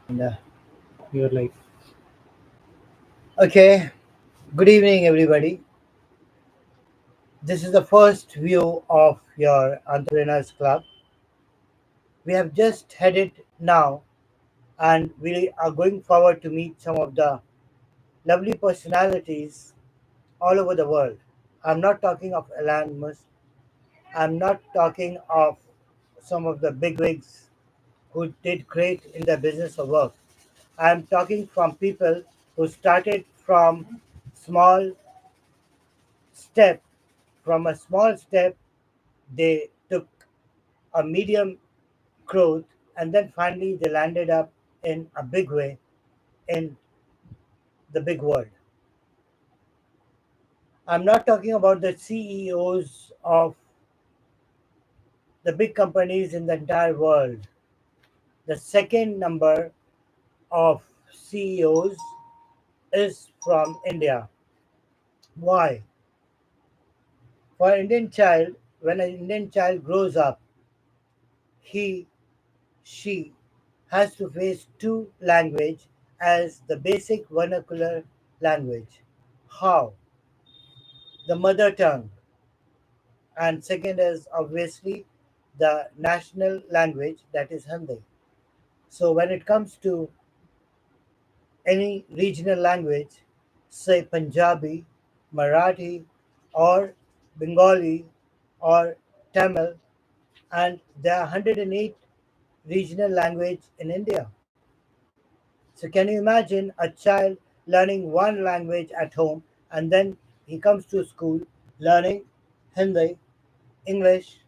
And your life. Okay, good evening, everybody. This is the first view of your Entrepreneurs Club. We have just headed now, and we are going forward to meet some of the lovely personalities all over the world. I'm not talking of Elon Musk. I'm not talking of some of the bigwigs who did great in the business of work. I'm talking from people who started from small step. From a small step, they took a medium growth, and then finally they landed up in a big way in the big world. I'm not talking about the CEOs of the big companies in the entire world. The second number of CEOs is from India. Why? For an Indian child, when an Indian child grows up, he she has to face two language as the basic vernacular language. How? The mother tongue, and second is obviously the national language, that is Hindi. So when it comes to any regional language, say Punjabi, Marathi, or Bengali, or Tamil, and there are 108 regional language in India. So can you imagine a child learning one language at home, and then he comes to school learning Hindi, English?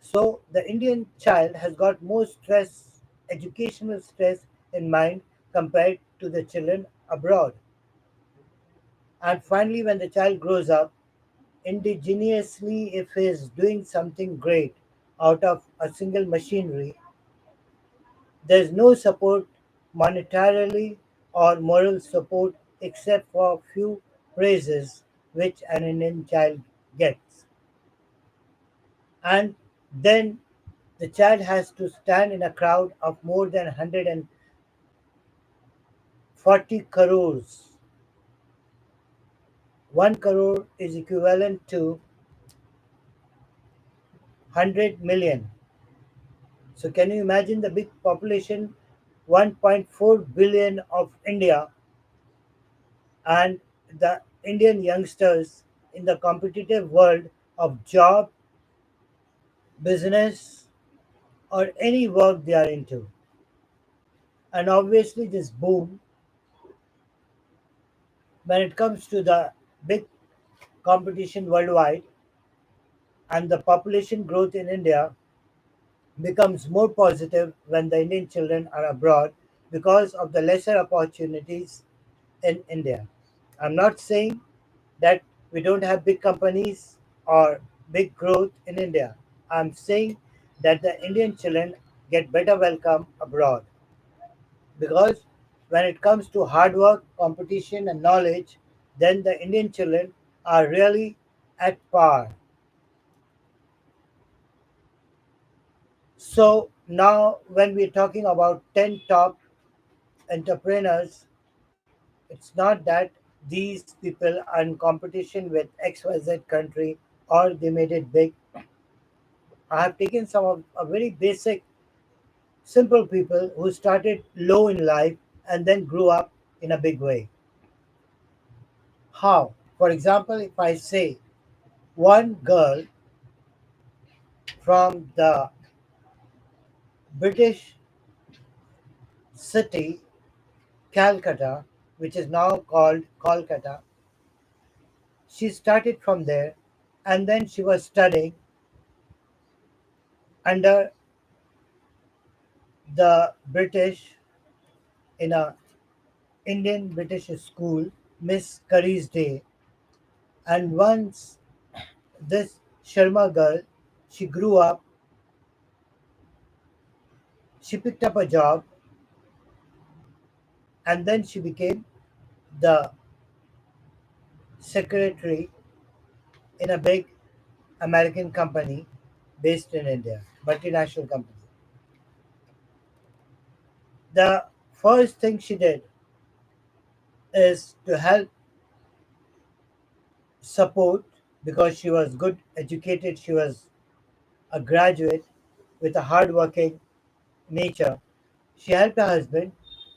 So the Indian child has got more stress, educational stress in mind compared to the children abroad. And finally, when the child grows up, indigenously, if he is doing something great out of a single machinery, there is no support monetarily or moral support except for few praises which an Indian child gets. And then the child has to stand in a crowd of more than 140 crores. 1 crore is equivalent to 100 million. So can you imagine the big population, 1.4 billion of India, and the Indian youngsters in the competitive world of job, business, or any work they are into. And obviously, this boom, when it comes to the big competition worldwide and the population growth in India, becomes more positive when the Indian children are abroad because of the lesser opportunities in India. I'm not saying that we don't have big companies or big growth in India. I'm saying that the Indian children get better welcome abroad because when it comes to hard work, competition, and knowledge, then the Indian children are really at par. So now, when we're talking about 10 top entrepreneurs, it's not that these people are in competition with XYZ country or they made it big. I have taken some of a very basic, simple people who started low in life and then grew up in a big way. How? For example, if I say one girl from the British city Calcutta, which is now called Kolkata, she started from there and then she was studying under the British in a Indian British school, Miss Curry's Day. And once this Sharma girl, she grew up, she picked up a job, and then she became the secretary in a big American company based in India, multinational company. The first thing she did is to help support, because she was good educated, she was a graduate with a hardworking nature. She helped her husband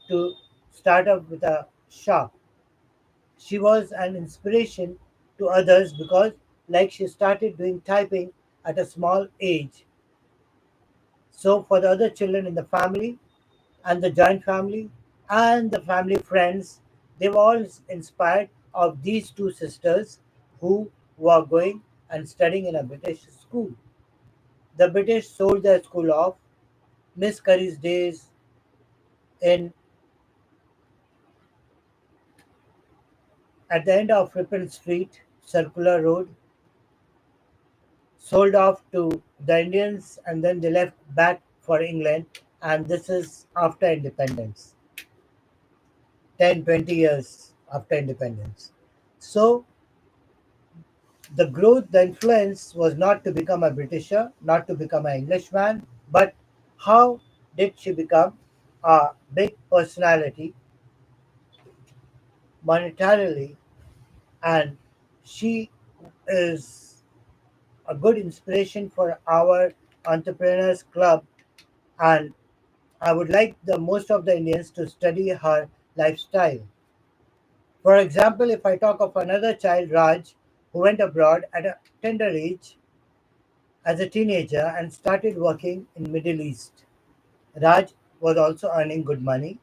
to start up with a shop. She was an inspiration to others because, like, she started doing typing at a small age. So, for the other children in the family and the joint family and the family friends, they were all inspired of these two sisters who were going and studying in a British school. The British sold their school off. Miss Curry's days in at the end of Ripon Street, Circular Road, sold off to the Indians, and then they left back for England. And this is after independence, 10, 20 years after independence. So the growth, the influence was not to become a Britisher, not to become an Englishman, but how did she become a big personality monetarily? And she is a good inspiration for our entrepreneurs club. And I would like the most of the Indians to study her lifestyle. For example, if I talk of another child, Raj, who went abroad at a tender age as a teenager and started working in Middle East. Raj was also earning good money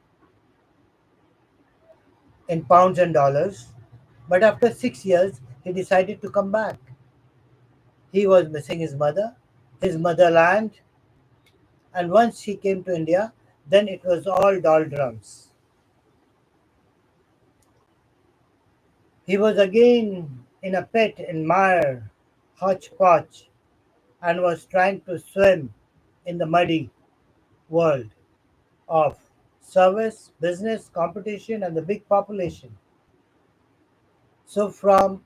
in pounds and dollars, but after 6 years, he decided to come back. He was missing his mother, his motherland, and once he came to India, then it was all doldrums. He was again in a pit in mire, hodgepodge, and was trying to swim in the muddy world of service, business, competition, and the big population. So from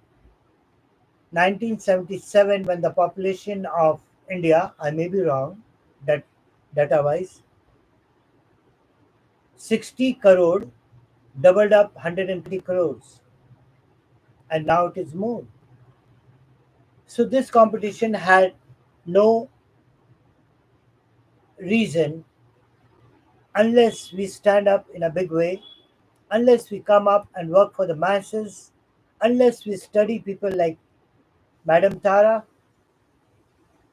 1977, when the population of India, I may be wrong, that data wise, 60 crore doubled up 120 crores, and now it is more. So this competition had no reason unless we stand up in a big way, unless we come up and work for the masses, unless we study people like Madam Tara,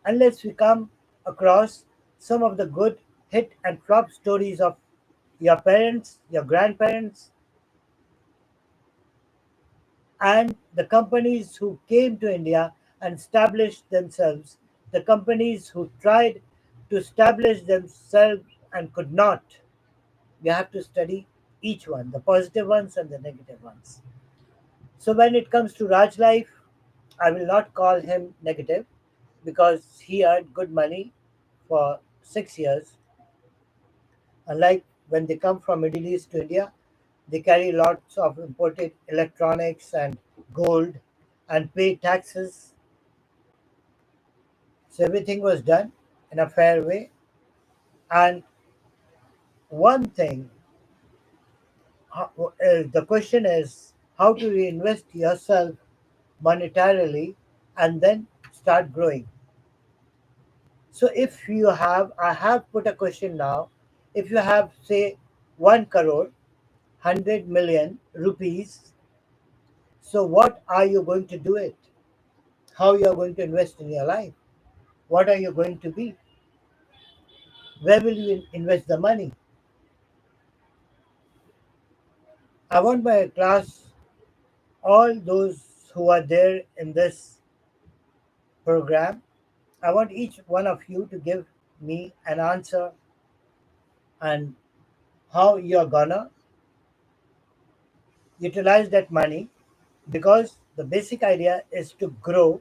unless we come across some of the good hit and flop stories of your parents, your grandparents, and the companies who came to India and established themselves, the companies who tried to establish themselves and could not. We have to study each one, the positive ones and the negative ones. So when it comes to Raj life, I will not call him negative because he earned good money for 6 years. Unlike when they come from Middle East to India, they carry lots of imported electronics and gold and pay taxes. So everything was done in a fair way. And one thing, the question is how to reinvest yourself monetarily and then start growing. So if you have, I have put a question now. If you have, say, 1 crore, 100 million rupees, so what are you going to do it? How you are going to invest in your life? What are you going to be? Where will you invest the money? I want my class, all those who are there in this program, I want each one of you to give me an answer and how you're gonna utilize that money, because the basic idea is to grow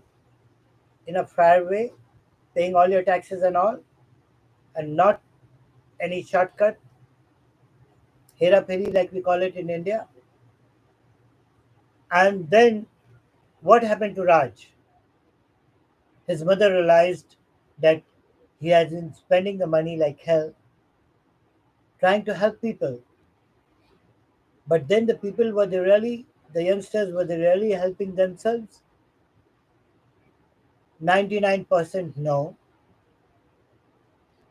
in a fair way, paying all your taxes and all, and not any shortcut, hera peri like we call it in India. And then what happened to Raj? His mother realized that he has been spending the money like hell, trying to help people. But then the people were they really, the youngsters were they really helping themselves? 99% no.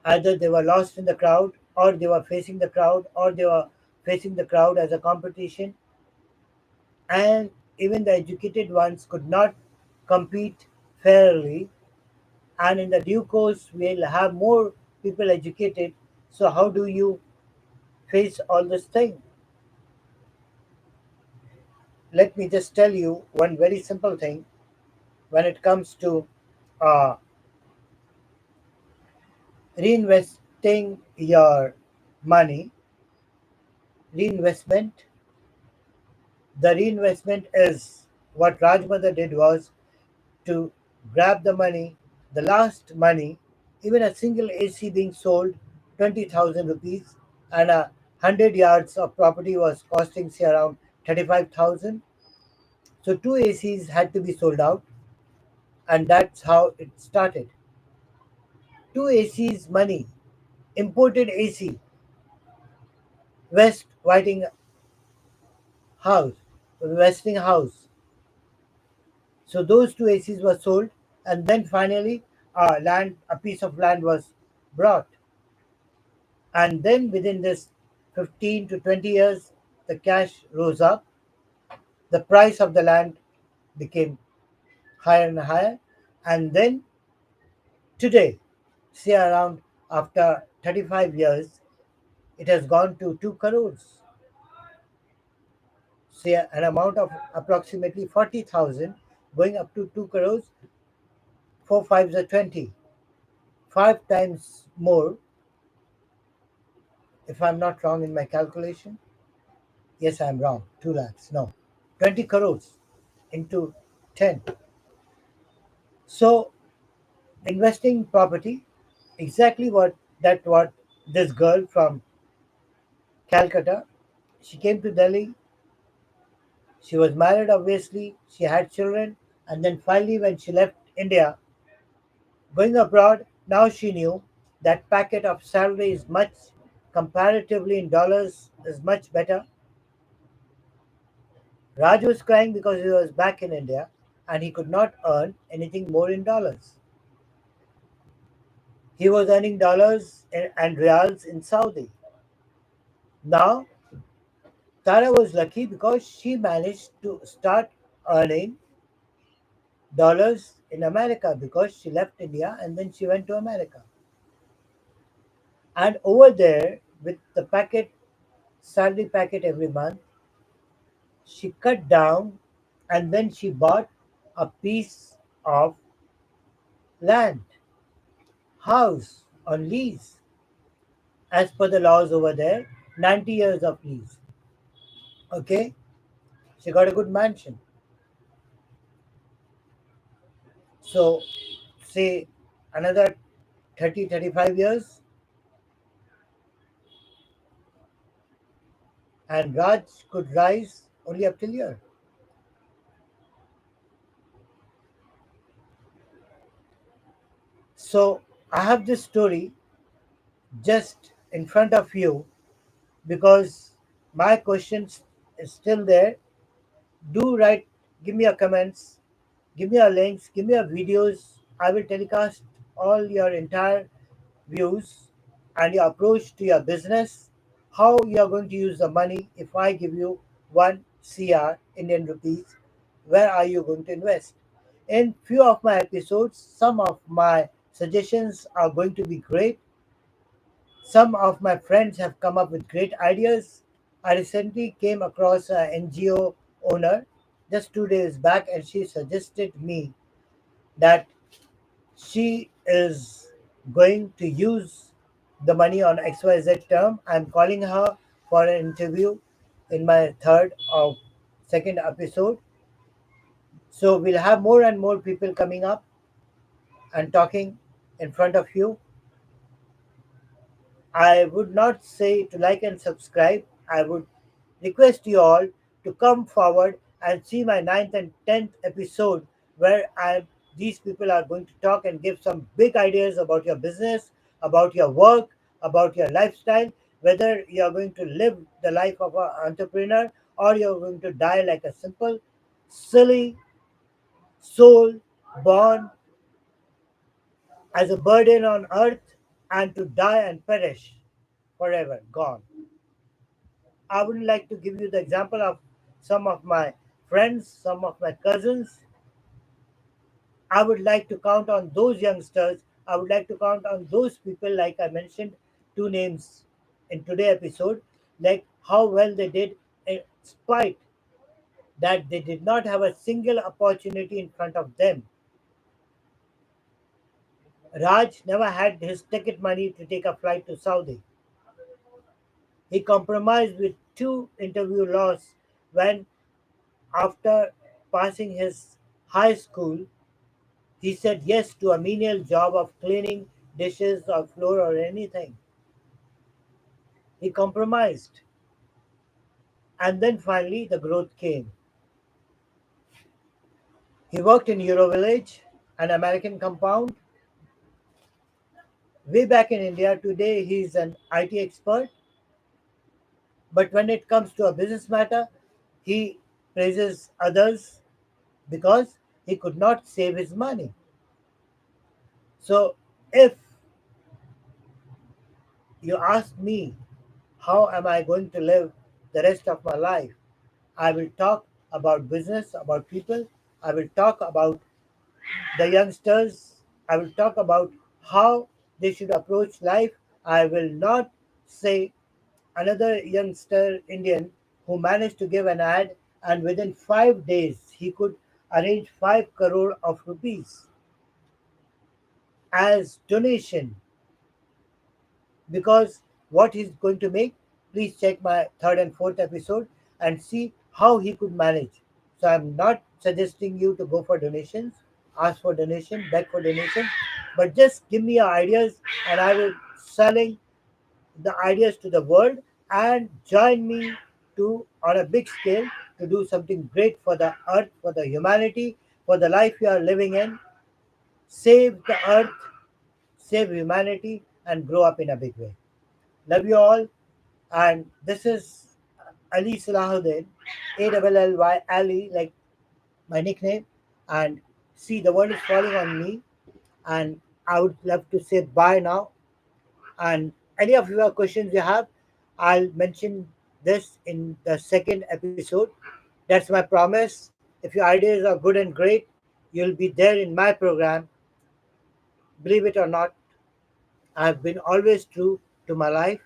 Either they were lost in the crowd, or they were facing the crowd, or they were facing the crowd as a competition, and even the educated ones could not compete fairly. And in the due course, we'll have more people educated. So, how do you face all this thing? Let me just tell you one very simple thing when it comes to uh, reinvesting your money. Reinvestment, the reinvestment is what Rajmother did was to grab the money, the last money, even a single AC being sold 20,000 rupees, and 100 yards of property was costing say around 35,000. So two ACs had to be sold out, and that's how it started. Two ACs money, imported AC, West Whiting House, Westinghouse. So those two ACs were sold, and then finally, a piece of land was brought. And then within this 15 to 20 years, the cash rose up, the price of the land became higher and higher, and then today, say around after 35 years, it has gone to 2 crores, say an amount of approximately 40,000 going up to 2 crores, 4 fives are 20, 5 times more, if I'm not wrong in my calculation. Yes, I'm wrong. 2 lakhs. No. 20 crores into 10. So investing in property, exactly what this girl from Calcutta, she came to Delhi, she was married obviously, she had children, and then finally when she left India, going abroad, now she knew that packet of salary is much comparatively in dollars is much better. Raj was crying because he was back in India and he could not earn anything more in dollars. He was earning dollars and reals in Saudi. Now, Tara was lucky because she managed to start earning dollars in America because she left India and then she went to America. And over there, with the packet, salary packet every month, she cut down and then she bought a piece of land, house on lease, as per the laws over there, 90 years of lease. Okay, she got a good mansion. So, say another 30, 35 years, and Raj could rise only up till here. So, I have this story just in front of you because my questions is still there. Do write, give me your comments, give me your links, give me your videos. I will telecast all your entire views and your approach to your business, how you are going to use the money. If I give you 1 CR Indian rupees, where are you going to invest? In few of my episodes, some of my suggestions are going to be great. Some of my friends have come up with great ideas. I recently came across an NGO owner just 2 days back, and she suggested me that she is going to use the money on XYZ term. I'm calling her for an interview in my third or second episode. So we'll have more and more people coming up and talking in front of you. I would not say to like and subscribe. I would request you all to come forward and see my ninth and 10th episode where these people are going to talk and give some big ideas about your business, about your work, about your lifestyle. whether you're going to live the life of an entrepreneur or you're going to die like a simple, silly soul born as a burden on earth and to die and perish forever, gone. I would like to give you the example of some of my friends, some of my cousins. I would like to count on those youngsters. I would like to count on those people, like I mentioned, two names in today's episode, like how well they did, in spite that they did not have a single opportunity in front of them. Raj never had his ticket money to take a flight to Saudi. He compromised with two interview laws when, after passing his high school, he said yes to a menial job of cleaning dishes or floor or anything. He compromised. And then finally, the growth came. He worked in Eurovillage, an American compound. Way back in India, today he's an IT expert. But when it comes to a business matter, he praises others because he could not save his money. So if you ask me, how am I going to live the rest of my life? I will talk about business, about people. I will talk about the youngsters. I will talk about how they should approach life. I will not say another youngster Indian who managed to give an ad and within 5 days he could arrange 5 crore of rupees as donation because what he's going to make, please check my third and fourth episode and see how he could manage. So I'm not suggesting you to go for donations, ask for donation, beg for donation, but just give me your ideas and I will selling the ideas to the world and join me to on a big scale to do something great for the earth, for the humanity, for the life you are living in. Save the earth, save humanity, and grow up in a big way. Love you all. And this is Ali Salahuddin, ALLY, Ali, like my nickname. And see, the world is falling on me. And I would love to say bye now. And any of your questions you have, I'll mention this in the second episode. That's my promise. If your ideas are good and great, you'll be there in my program. Believe it or not, I've been always true to my life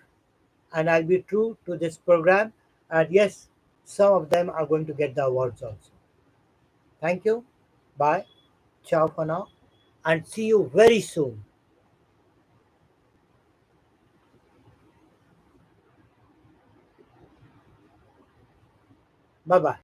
and I'll be true to this program. And yes, some of them are going to get the awards also. Thank you. Bye. Ciao for now. And see you very soon. Bye bye.